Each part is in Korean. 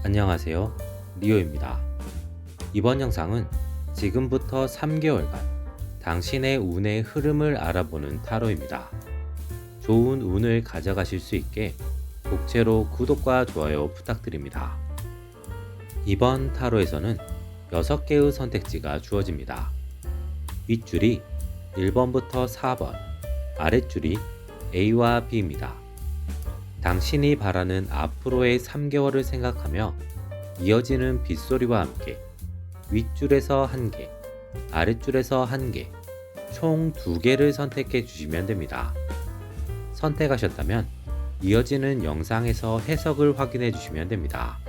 안녕하세요. 리오입니다. 이번 영상은 지금부터 3개월간 당신의 운의 흐름을 알아보는 타로입니다. 좋은 운을 가져가실 수 있게 독채로 구독과 좋아요 부탁드립니다. 이번 타로에서는 6개의 선택지가 주어집니다. 윗줄이 1번부터 4번, 아랫줄이 A와 B입니다. 당신이 바라는 앞으로의 3개월을 생각하며 이어지는 빗소리와 함께 윗줄에서 1개, 아랫줄에서 1개, 총 2개를 선택해 주시면 됩니다. 선택하셨다면 이어지는 영상에서 해석을 확인해 주시면 됩니다.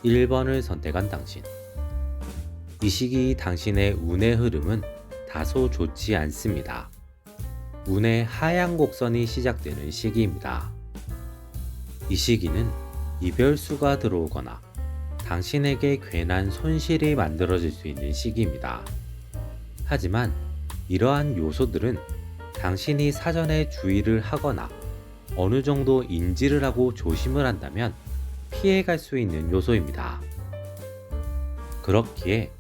1번을 선택한 당신. 이 시기 당신의 운의 흐름은 다소 좋지 않습니다. 운의 하향 곡선이 시작되는 시기입니다. 이 시기는 이별수가 들어오거나 당신에게 괜한 손실이 만들어질 수 있는 시기입니다. 하지만 이러한 요소들은 당신이 사전에 주의를 하거나 어느 정도 인지를 하고 조심을 한다면 피해갈 수 있는 요소입니다. 그렇기에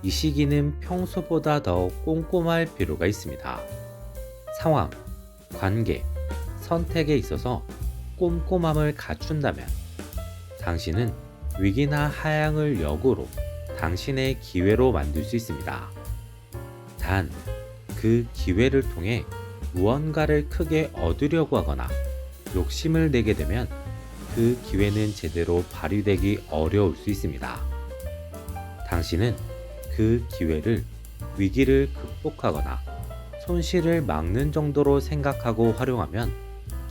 이 시기는 평소보다 더 꼼꼼할 필요가 있습니다. 상황, 관계, 선택에 있어서 꼼꼼함을 갖춘다면 당신은 위기나 하향을 역으로 당신의 기회로 만들 수 있습니다. 단, 그 기회를 통해 무언가를 크게 얻으려고 하거나 욕심을 내게 되면 그 기회는 제대로 발휘되기 어려울 수 있습니다. 당신은 그 기회를 위기를 극복하거나 손실을 막는 정도로 생각하고 활용하면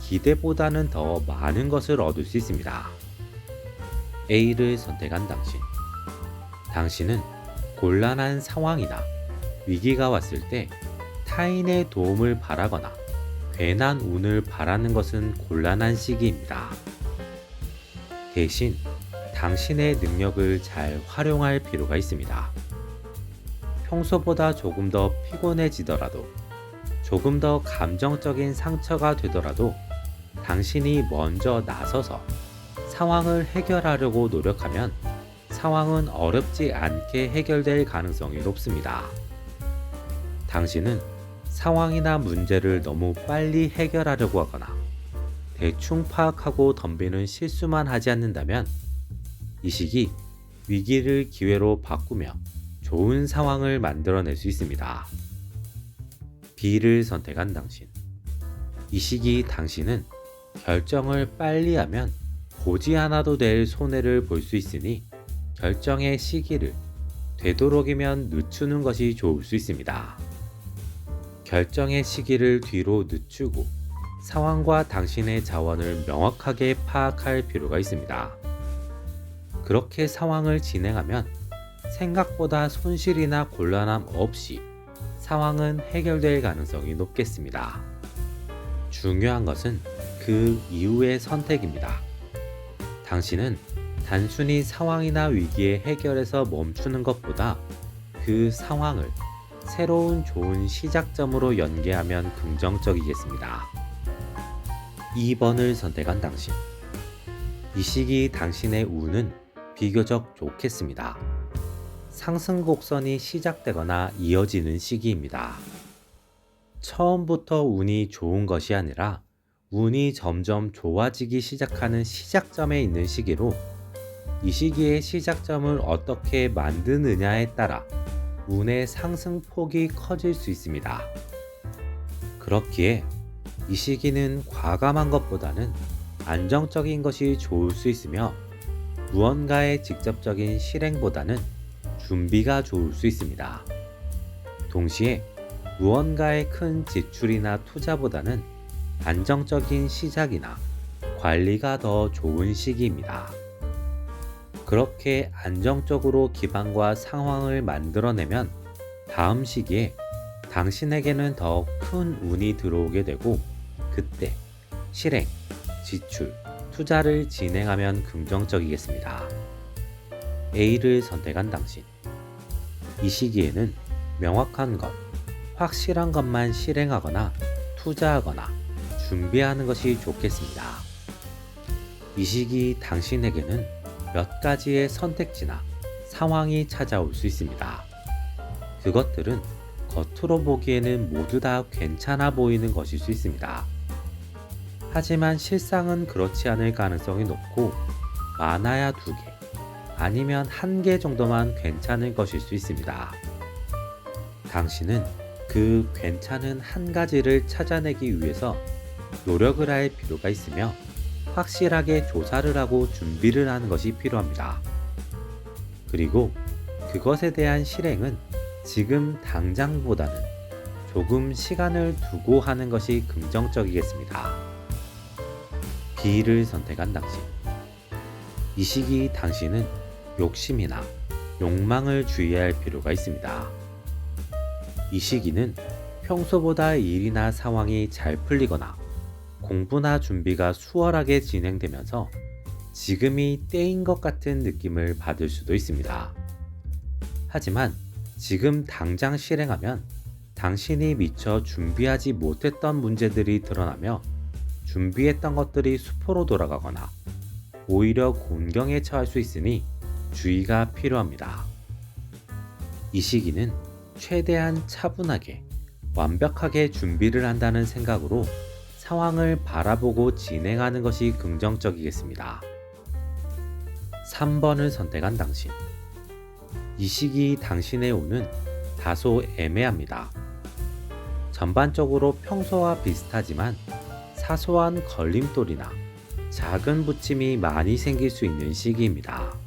기대보다는 더 많은 것을 얻을 수 있습니다. A를 선택한 당신. 당신은 곤란한 상황이나 위기가 왔을 때 타인의 도움을 바라거나 괜한 운을 바라는 것은 곤란한 시기입니다. 대신 당신의 능력을 잘 활용할 필요가 있습니다. 평소보다 조금 더 피곤해지더라도, 조금 더 감정적인 상처가 되더라도 당신이 먼저 나서서 상황을 해결하려고 노력하면 상황은 어렵지 않게 해결될 가능성이 높습니다. 당신은 상황이나 문제를 너무 빨리 해결하려고 하거나 대충 파악하고 덤비는 실수만 하지 않는다면 이 시기 위기를 기회로 바꾸며 좋은 상황을 만들어낼 수 있습니다. B를 선택한 당신. 이 시기 당신은 결정을 빨리 하면 보지 않아도 될 손해를 볼 수 있으니 결정의 시기를 되도록이면 늦추는 것이 좋을 수 있습니다. 결정의 시기를 뒤로 늦추고 상황과 당신의 자원을 명확하게 파악할 필요가 있습니다. 그렇게 상황을 진행하면 생각보다 손실이나 곤란함 없이 상황은 해결될 가능성이 높겠습니다. 중요한 것은 그 이후의 선택입니다. 당신은 단순히 상황이나 위기의 해결에서 멈추는 것보다 그 상황을 새로운 좋은 시작점으로 연계하면 긍정적이겠습니다. 2번을 선택한 당신. 이 시기 당신의 운은 비교적 좋겠습니다. 상승 곡선이 시작되거나 이어지는 시기입니다. 처음부터 운이 좋은 것이 아니라 운이 점점 좋아지기 시작하는 시작점에 있는 시기로, 이 시기의 시작점을 어떻게 만드느냐에 따라 운의 상승폭이 커질 수 있습니다. 그렇기에 이 시기는 과감한 것보다는 안정적인 것이 좋을 수 있으며, 무언가의 직접적인 실행보다는 준비가 좋을 수 있습니다. 동시에 무언가의 큰 지출이나 투자보다는 안정적인 시작이나 관리가 더 좋은 시기입니다. 그렇게 안정적으로 기반과 상황을 만들어내면 다음 시기에 당신에게는 더 큰 운이 들어오게 되고, 그때 실행, 지출, 투자를 진행하면 긍정적이겠습니다. A를 선택한 당신. 이 시기에는 명확한 것, 확실한 것만 실행하거나 투자하거나 준비하는 것이 좋겠습니다. 이 시기 당신에게는 몇 가지의 선택지나 상황이 찾아올 수 있습니다. 그것들은 겉으로 보기에는 모두 다 괜찮아 보이는 것일 수 있습니다. 하지만 실상은 그렇지 않을 가능성이 높고, 많아야 2개, 아니면 1개 정도만 괜찮을 것일 수 있습니다. 당신은 그 괜찮은 한 가지를 찾아내기 위해서 노력을 할 필요가 있으며, 확실하게 조사를 하고 준비를 하는 것이 필요합니다. 그리고 그것에 대한 실행은 지금 당장보다는 조금 시간을 두고 하는 것이 긍정적이겠습니다. B를 선택한 당신. 이 시기 당신은 욕심이나 욕망을 주의할 필요가 있습니다. 이 시기는 평소보다 일이나 상황이 잘 풀리거나 공부나 준비가 수월하게 진행되면서 지금이 때인 것 같은 느낌을 받을 수도 있습니다. 하지만 지금 당장 실행하면 당신이 미처 준비하지 못했던 문제들이 드러나며 준비했던 것들이 수포로 돌아가거나 오히려 곤경에 처할 수 있으니 주의가 필요합니다. 이 시기는 최대한 차분하게 완벽하게 준비를 한다는 생각으로 상황을 바라보고 진행하는 것이 긍정적이겠습니다. 3번을 선택한 당신. 이 시기 당신의 운은 다소 애매합니다. 전반적으로 평소와 비슷하지만 사소한 걸림돌이나 작은 부침이 많이 생길 수 있는 시기입니다.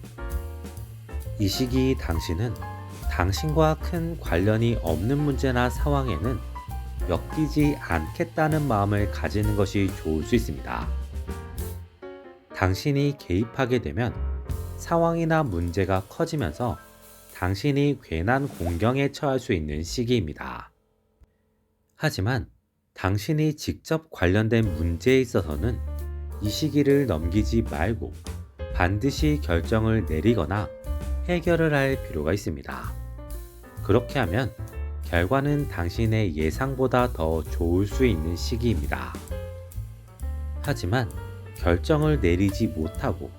이 시기 당신은 당신과 큰 관련이 없는 문제나 상황에는 엮이지 않겠다는 마음을 가지는 것이 좋을 수 있습니다. 당신이 개입하게 되면 상황이나 문제가 커지면서 당신이 괜한 공경에 처할 수 있는 시기입니다. 하지만 당신이 직접 관련된 문제에 있어서는 이 시기를 넘기지 말고 반드시 결정을 내리거나 해결을 할 필요가 있습니다. 그렇게 하면 결과는 당신의 예상보다 더 좋을 수 있는 시기입니다. 하지만 결정을 내리지 못하고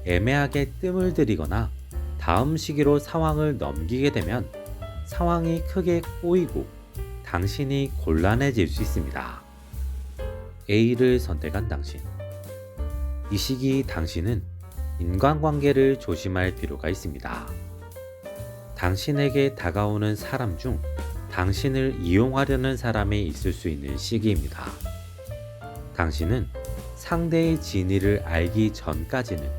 애매하게 뜸을 들이거나 다음 시기로 상황을 넘기게 되면 상황이 크게 꼬이고 당신이 곤란해질 수 있습니다. A를 선택한 당신. 이 시기 당신은 인간관계를 조심할 필요가 있습니다. 당신에게 다가오는 사람 중 당신을 이용하려는 사람이 있을 수 있는 시기입니다. 당신은 상대의 진위를 알기 전까지는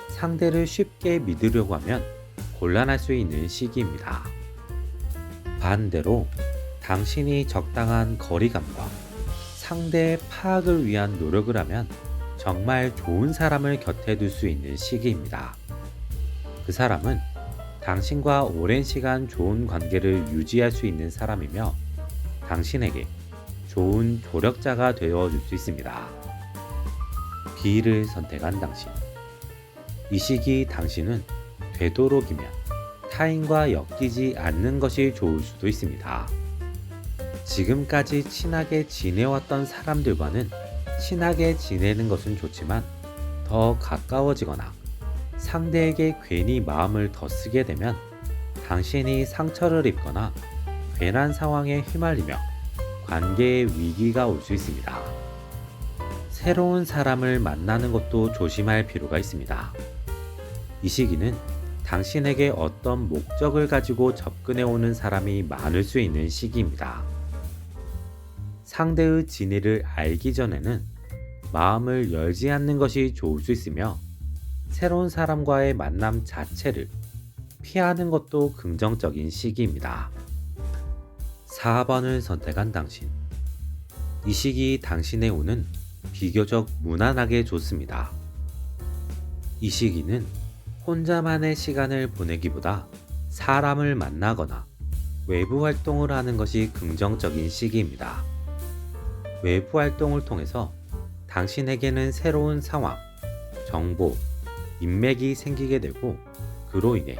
상대를 쉽게 믿으려고 하면 곤란할 수 있는 시기입니다. 반대로 당신이 적당한 거리감과 상대의 파악을 위한 노력을 하면 정말 좋은 사람을 곁에 둘 수 있는 시기입니다. 그 사람은 당신과 오랜 시간 좋은 관계를 유지할 수 있는 사람이며 당신에게 좋은 조력자가 되어줄 수 있습니다. B를 선택한 당신. 이 시기 당신은 되도록이면 타인과 엮이지 않는 것이 좋을 수도 있습니다. 지금까지 친하게 지내왔던 사람들과는 친하게 지내는 것은 좋지만 더 가까워지거나 상대에게 괜히 마음을 더 쓰게 되면 당신이 상처를 입거나 괜한 상황에 휘말리며 관계에 위기가 올 수 있습니다. 새로운 사람을 만나는 것도 조심할 필요가 있습니다. 이 시기는 당신에게 어떤 목적을 가지고 접근해 오는 사람이 많을 수 있는 시기입니다. 상대의 진위를 알기 전에는 마음을 열지 않는 것이 좋을 수 있으며 새로운 사람과의 만남 자체를 피하는 것도 긍정적인 시기입니다. 4번을 선택한 당신. 이 시기 당신의 운은 비교적 무난하게 좋습니다. 이 시기는 혼자만의 시간을 보내기보다 사람을 만나거나 외부 활동을 하는 것이 긍정적인 시기입니다. 외부 활동을 통해서 당신에게는 새로운 상황, 정보, 인맥이 생기게 되고 그로 인해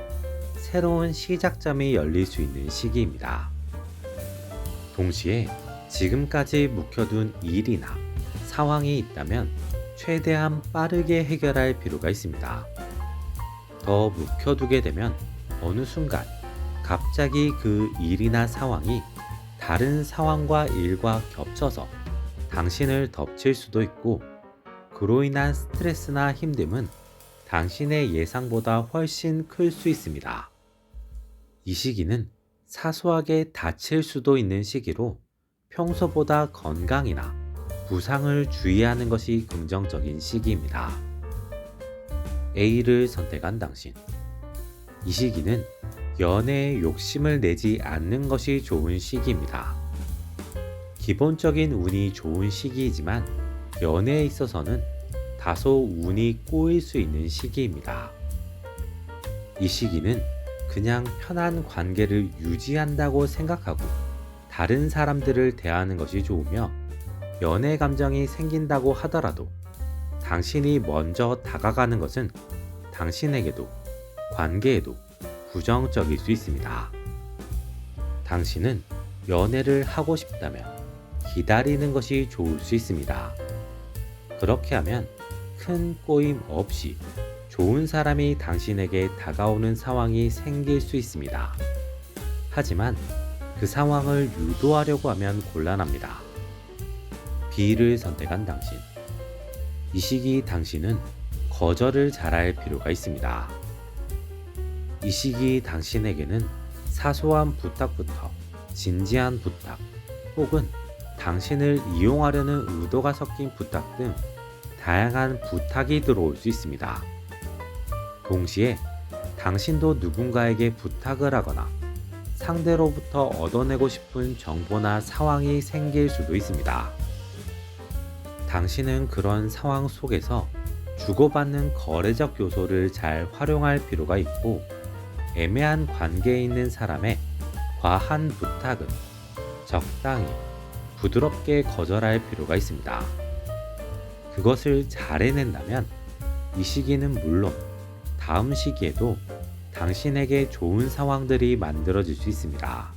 새로운 시작점이 열릴 수 있는 시기입니다. 동시에 지금까지 묵혀둔 일이나 상황이 있다면 최대한 빠르게 해결할 필요가 있습니다. 더 묵혀두게 되면 어느 순간 갑자기 그 일이나 상황이 다른 상황과 일과 겹쳐서 당신을 덮칠 수도 있고 그로 인한 스트레스나 힘듦은 당신의 예상보다 훨씬 클 수 있습니다. 이 시기는 사소하게 다칠 수도 있는 시기로 평소보다 건강이나 부상을 주의하는 것이 긍정적인 시기입니다. A를 선택한 당신. 이 시기는 연애에 욕심을 내지 않는 것이 좋은 시기입니다. 기본적인 운이 좋은 시기이지만 연애에 있어서는 다소 운이 꼬일 수 있는 시기입니다. 이 시기는 그냥 편한 관계를 유지한다고 생각하고 다른 사람들을 대하는 것이 좋으며 연애 감정이 생긴다고 하더라도 당신이 먼저 다가가는 것은 당신에게도 관계에도 부정적일 수 있습니다. 당신은 연애를 하고 싶다면 기다리는 것이 좋을 수 있습니다. 그렇게 하면 큰 꼬임 없이 좋은 사람이 당신에게 다가오는 상황이 생길 수 있습니다. 하지만 그 상황을 유도하려고 하면 곤란합니다. B를 선택한 당신. 이 시기 당신은 거절을 잘할 필요가 있습니다. 이 시기 당신에게는 사소한 부탁부터 진지한 부탁 혹은 당신을 이용하려는 의도가 섞인 부탁 등 다양한 부탁이 들어올 수 있습니다. 동시에 당신도 누군가에게 부탁을 하거나 상대로부터 얻어내고 싶은 정보나 상황이 생길 수도 있습니다. 당신은 그런 상황 속에서 주고받는 거래적 요소를 잘 활용할 필요가 있고 애매한 관계에 있는 사람의 과한 부탁은 적당히 부드럽게 거절할 필요가 있습니다. 그것을 잘 해낸다면 이 시기는 물론 다음 시기에도 당신에게 좋은 상황들이 만들어질 수 있습니다.